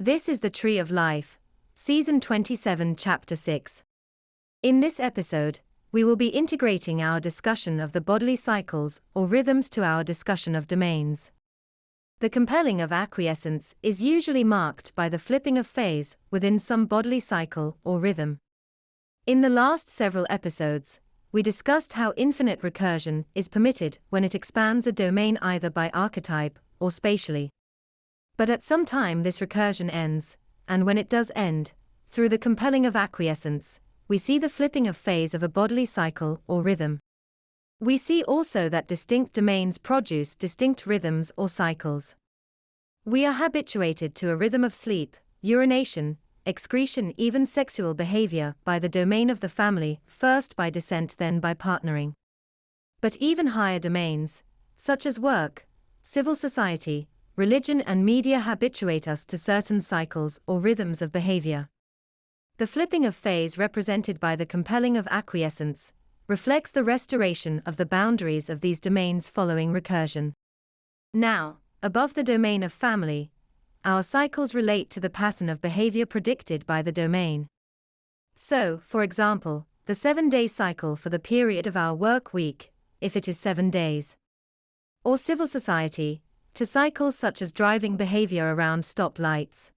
This is the Tree of Life, Season 27, Chapter 6. In this episode, we will be integrating our discussion of the bodily cycles or rhythms to our discussion of domains. The compelling of acquiescence is usually marked by the flipping of phase within some bodily cycle or rhythm. In the last several episodes, we discussed how infinite recursion is permitted when it expands a domain either by archetype or spatially. But at some time this recursion ends, and when it does end, through the compelling of acquiescence, we see the flipping of phase of a bodily cycle or rhythm. We see also that distinct domains produce distinct rhythms or cycles. We are habituated to a rhythm of sleep, urination, excretion, even sexual behavior by the domain of the family, first by descent then by partnering. But even higher domains, such as work, civil society, religion and media habituate us to certain cycles or rhythms of behavior. The flipping of phase represented by the compelling of acquiescence reflects the restoration of the boundaries of these domains following recursion. Now, above the domain of family, our cycles relate to the pattern of behavior predicted by the domain. So, for example, the 7-day cycle for the period of our work week, if it is 7 days. Or civil society, to cycles such as driving behavior around stop lights.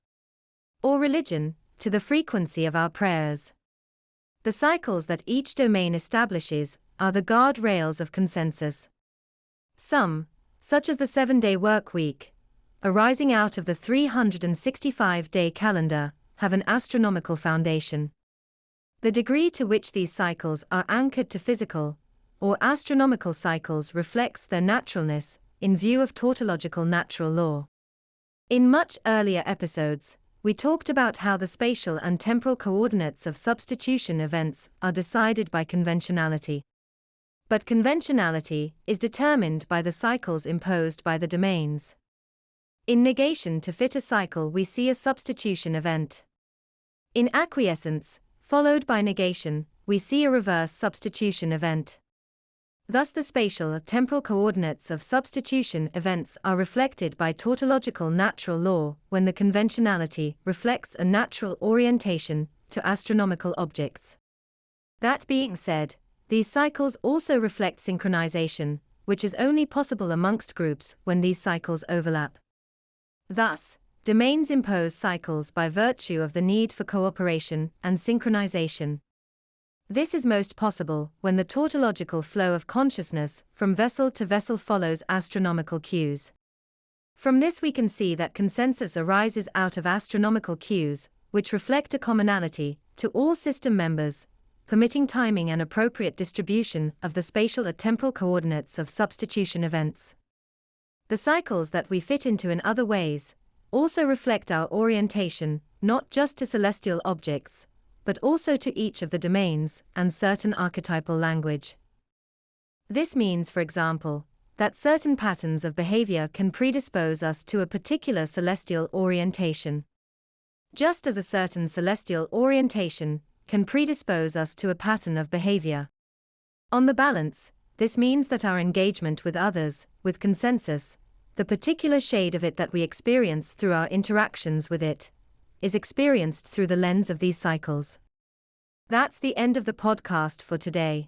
Or religion, to the frequency of our prayers. The cycles that each domain establishes are the guardrails of consensus. Some, such as the 7-day work week, arising out of the 365-day calendar, have an astronomical foundation. The degree to which these cycles are anchored to physical or astronomical cycles reflects their naturalness in view of tautological natural law. In much earlier episodes, we talked about how the spatial and temporal coordinates of substitution events are decided by conventionality. But conventionality is determined by the cycles imposed by the domains. In negation to fit a cycle, we see a substitution event. In acquiescence, followed by negation, we see a reverse substitution event. Thus the spatial temporal coordinates of substitution events are reflected by tautological natural law when the conventionality reflects a natural orientation to astronomical objects. That being said, these cycles also reflect synchronization, which is only possible amongst groups when these cycles overlap. Thus, domains impose cycles by virtue of the need for cooperation and synchronization. This is most possible when the tautological flow of consciousness from vessel to vessel follows astronomical cues. From this we can see that consensus arises out of astronomical cues, which reflect a commonality to all system members, permitting timing and appropriate distribution of the spatial or temporal coordinates of substitution events. The cycles that we fit into in other ways also reflect our orientation, not just to celestial objects, but also to each of the domains and certain archetypal language. This means, for example, that certain patterns of behavior can predispose us to a particular celestial orientation, just as a certain celestial orientation can predispose us to a pattern of behavior. On the balance, this means that our engagement with others, with consensus, the particular shade of it that we experience through our interactions with it, is experienced through the lens of these cycles. That's the end of the podcast for today.